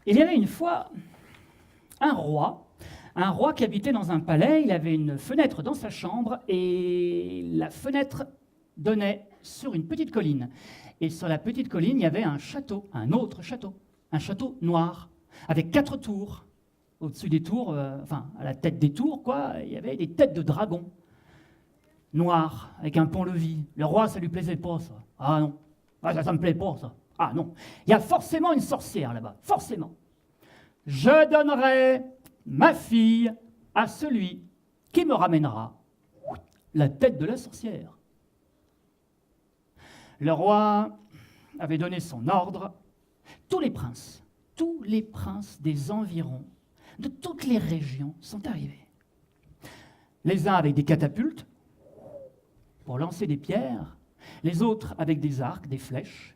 Il y avait une fois un roi qui habitait dans un palais. Il avait une fenêtre dans sa chambre et la fenêtre donnait sur une petite colline. Et sur la petite colline, il y avait un château, un autre château, un château noir, avec 4 tours. Au-dessus des tours, enfin à la tête des tours, quoi, il y avait des têtes de dragons noirs, avec un pont-levis. Le roi, ça lui plaisait pas, ça. Ah non, ah, ça me plaît pas, ça. Ah non, il y a forcément une sorcière là-bas, forcément. Je donnerai ma fille à celui qui me ramènera la tête de la sorcière. Le roi avait donné son ordre. Tous les princes des environs, de toutes les régions, sont arrivés. Les uns avec des catapultes pour lancer des pierres, les autres avec des arcs, des flèches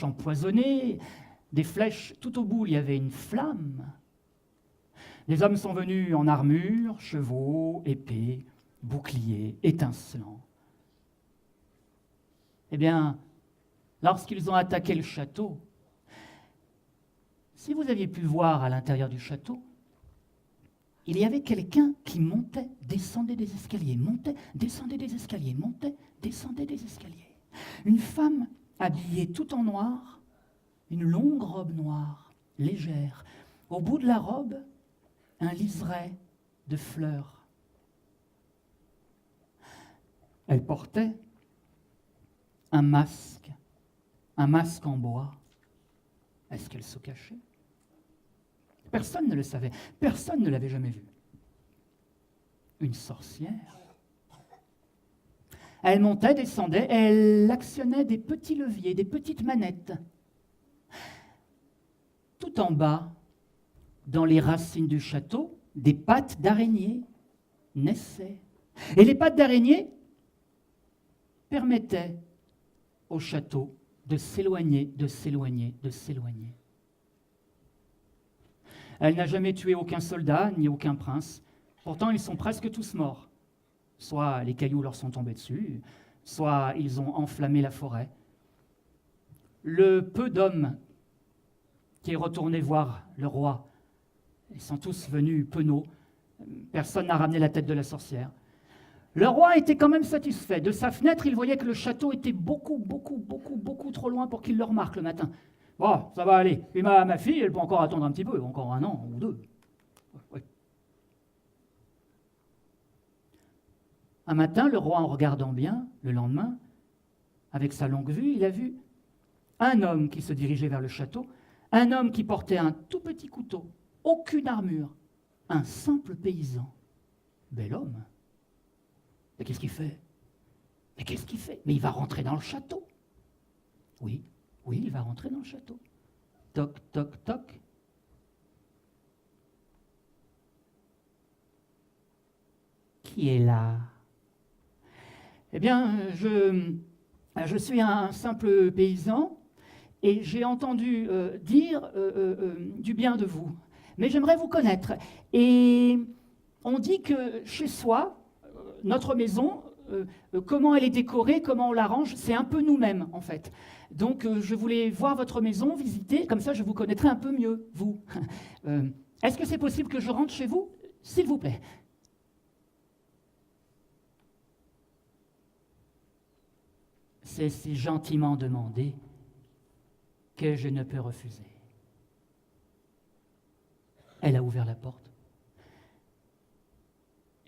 empoisonnées, des flèches, tout au bout il y avait une flamme. Les hommes sont venus en armure, chevaux, épées, boucliers, étincelants. Eh bien, lorsqu'ils ont attaqué le château, si vous aviez pu voir à l'intérieur du château, il y avait quelqu'un qui montait, descendait des escaliers, montait, descendait des escaliers, montait, descendait des escaliers. Une femme habillée tout en noir, une longue robe noire, légère. Au bout de la robe, un liseré de fleurs. Elle portait un masque en bois. Est-ce qu'elle se cachait? Personne ne le savait, personne ne l'avait jamais vue. Une sorcière. Elle montait, descendait, elle actionnait des petits leviers, des petites manettes. Tout en bas, dans les racines du château, des pattes d'araignée naissaient. Et les pattes d'araignée permettaient au château de s'éloigner, de s'éloigner, de s'éloigner. Elle n'a jamais tué aucun soldat, ni aucun prince. Pourtant, ils sont presque tous morts. Soit les cailloux leur sont tombés dessus, soit ils ont enflammé la forêt. Le peu d'hommes qui est retourné voir le roi, ils sont tous venus penauds. Personne n'a ramené la tête de la sorcière. Le roi était quand même satisfait. De sa fenêtre, il voyait que le château était beaucoup trop loin pour qu'il le remarque le matin. Bon, ça va aller. Et ma fille, elle peut encore attendre un petit peu, encore 1 an ou 2. Ouais. Un matin, le roi, en regardant bien, le lendemain, avec sa longue vue, il a vu un homme qui se dirigeait vers le château, un homme qui portait un tout petit couteau, aucune armure, un simple paysan. Bel homme. Mais qu'est-ce qu'il fait? Mais qu'est-ce qu'il fait? Mais il va rentrer dans le château. Oui, il va rentrer dans le château. Toc, toc, toc. Qui est là? Eh bien, je suis un simple paysan et j'ai entendu dire du bien de vous. Mais j'aimerais vous connaître. Et on dit que chez soi, notre maison, comment elle est décorée, comment on l'arrange, c'est un peu nous-mêmes, en fait. Donc, je voulais voir votre maison, visiter, comme ça je vous connaîtrai un peu mieux, vous. Est-ce que c'est possible que je rentre chez vous? S'il vous plaît. C'est si gentiment demandé que je ne peux refuser. Elle a ouvert la porte.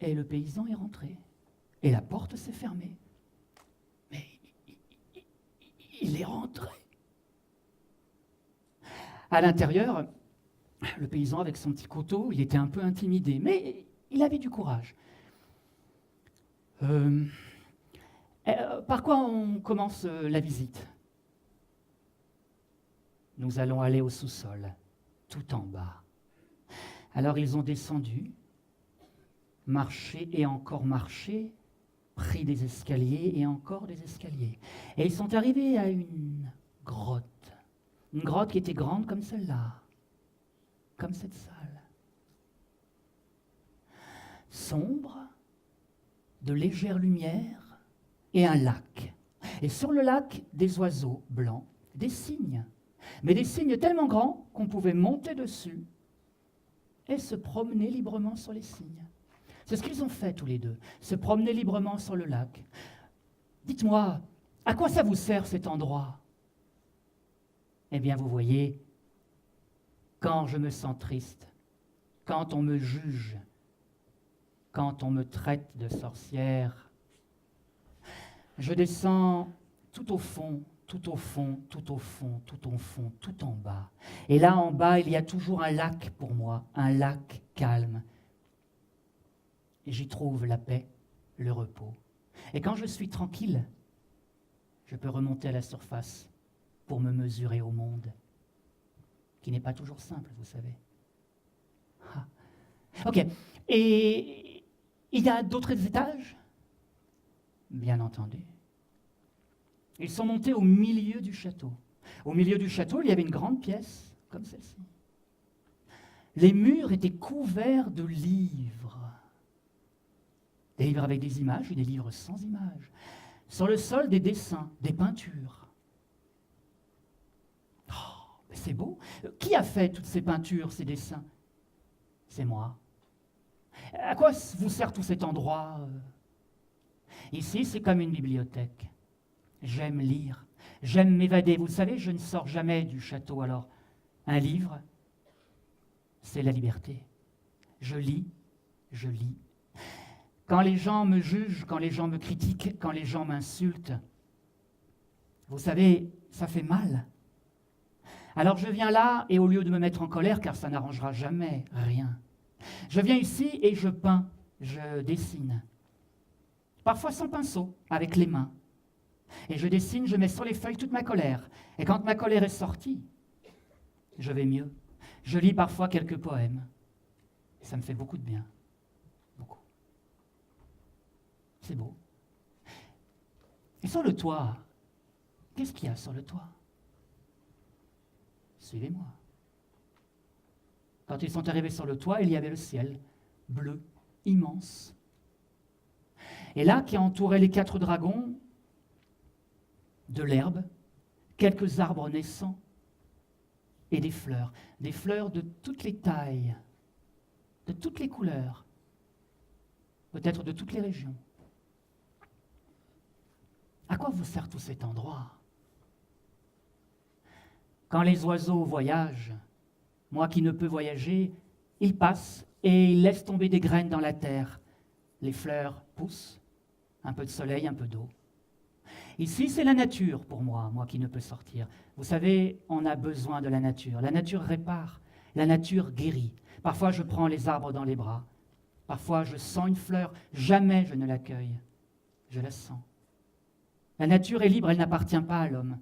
Et le paysan est rentré. Et la porte s'est fermée. Mais il est rentré. À l'intérieur, le paysan avec son petit couteau, il était un peu intimidé, mais il avait du courage. Par quoi on commence la visite? Nous allons aller au sous-sol, tout en bas. Alors ils ont descendu, marché et encore marché, pris des escaliers et encore des escaliers. Et ils sont arrivés à une grotte qui était grande comme celle-là, comme cette salle. Sombre, de légère lumière et un lac. Et sur le lac, des oiseaux blancs, des cygnes. mais des cygnes tellement grands qu'on pouvait monter dessus et se promener librement sur les cygnes. C'est ce qu'ils ont fait tous les deux, se promener librement sur le lac. Dites-moi, à quoi ça vous sert cet endroit? Eh bien, vous voyez, quand je me sens triste, quand on me juge, quand on me traite de sorcière, je descends tout au fond, tout au fond, tout au fond, tout au fond, tout en bas. Et là, en bas, il y a toujours un lac pour moi, un lac calme. Et j'y trouve la paix, le repos. Et quand je suis tranquille, je peux remonter à la surface pour me mesurer au monde, qui n'est pas toujours simple, vous savez. Ah. Ok. Et il y a d'autres étages? Bien entendu. Ils sont montés au milieu du château. Au milieu du château, il y avait une grande pièce, comme celle-ci. Les murs étaient couverts de livres. Des livres avec des images et des livres sans images. Sur le sol, des dessins, des peintures. Oh, mais c'est beau. Qui a fait toutes ces peintures, ces dessins? C'est moi. À quoi vous sert tout cet endroit? Ici, c'est comme une bibliothèque. J'aime lire, j'aime m'évader. Vous savez, je ne sors jamais du château. Alors, un livre, c'est la liberté. Je lis, je lis. Quand les gens me jugent, quand les gens me critiquent, quand les gens m'insultent, vous savez, ça fait mal. Alors je viens là, et au lieu de me mettre en colère, car ça n'arrangera jamais rien, je viens ici et je peins, je dessine. Parfois sans pinceau, avec les mains. Et je dessine, je mets sur les feuilles toute ma colère. Et quand ma colère est sortie, je vais mieux. Je lis parfois quelques poèmes. Et ça me fait beaucoup de bien. Beaucoup. C'est beau. Et sur le toit, qu'est-ce qu'il y a sur le toit? Suivez-moi. Quand ils sont arrivés sur le toit, il y avait le ciel, bleu, immense. Et là, qui entourait les 4 dragons, de l'herbe, quelques arbres naissants et des fleurs de toutes les tailles, de toutes les couleurs, peut-être de toutes les régions. À quoi vous sert tout cet endroit? Quand les oiseaux voyagent, moi qui ne peux voyager, ils passent et ils laissent tomber des graines dans la terre. Les fleurs poussent, un peu de soleil, un peu d'eau. Ici, c'est la nature pour moi, moi qui ne peux sortir. Vous savez, on a besoin de la nature. La nature répare, la nature guérit. Parfois, je prends les arbres dans les bras. Parfois, je sens une fleur. Jamais je ne l'accueille. Je la sens. La nature est libre, elle n'appartient pas à l'homme.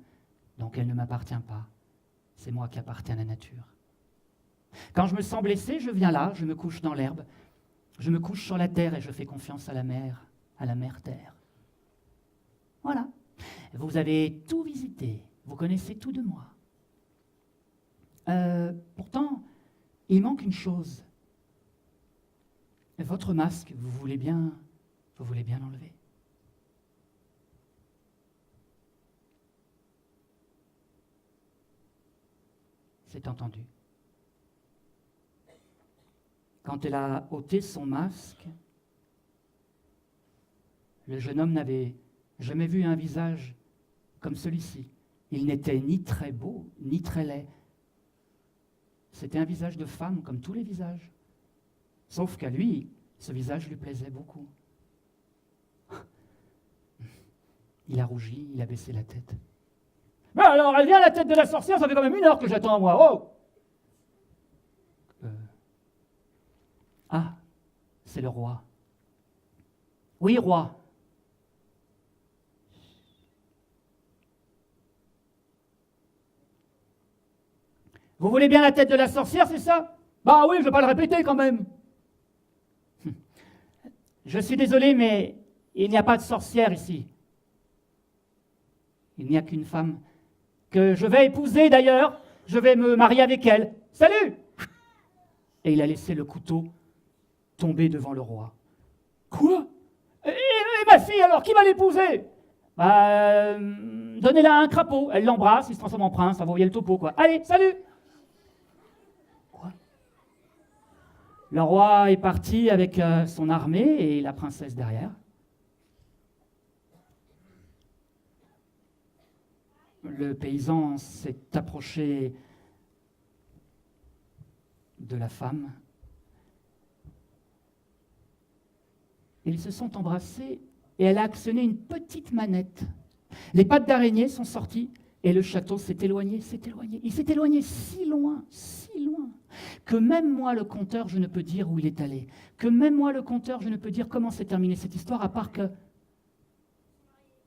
Donc, elle ne m'appartient pas. C'est moi qui appartiens à la nature. Quand je me sens blessé, je viens là, je me couche dans l'herbe. Je me couche sur la terre et je fais confiance à la mère terre. Voilà. Vous avez tout visité, vous connaissez tout de moi. Pourtant, il manque une chose. Votre masque, vous voulez bien l'enlever. C'est entendu. Quand elle a ôté son masque, le jeune homme n'avait jamais vu un visage comme celui-ci. Il n'était ni très beau, ni très laid. C'était un visage de femme, comme tous les visages. Sauf qu'à lui, ce visage lui plaisait beaucoup. Il a rougi, il a baissé la tête. « Mais alors, elle vient la tête de la sorcière, ça fait quand même 1 heure que j'attends, moi. Oh !» Ah, c'est le roi. « Oui, roi. » Vous voulez bien la tête de la sorcière, c'est ça? Bah oui, je ne vais pas le répéter quand même. Je suis désolé, mais il n'y a pas de sorcière ici. Il n'y a qu'une femme que je vais épouser d'ailleurs. Je vais me marier avec elle. Salut! Et il a laissé le couteau tomber devant le roi. Quoi? Et ma fille alors, qui va l'épouser? donnez-la à un crapaud. Elle l'embrasse, il se transforme en prince. Enfin, vous voyez le topo, quoi. Allez, salut! Quoi? Le roi est parti avec son armée et la princesse derrière. Le paysan s'est approché de la femme. Ils se sont embrassés et elle a actionné une petite manette. Les pattes d'araignée sont sorties et le château s'est éloigné, s'est éloigné. Il s'est éloigné si loin, que même moi, le conteur, je ne peux dire où il est allé. Que même moi, le conteur, je ne peux dire comment s'est terminée cette histoire, à part que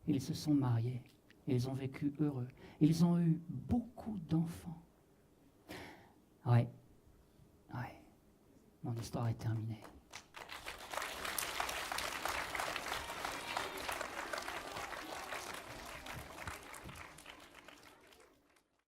ils se sont mariés. Ils ont vécu heureux. Ils ont eu beaucoup d'enfants. Ouais. Mon histoire est terminée.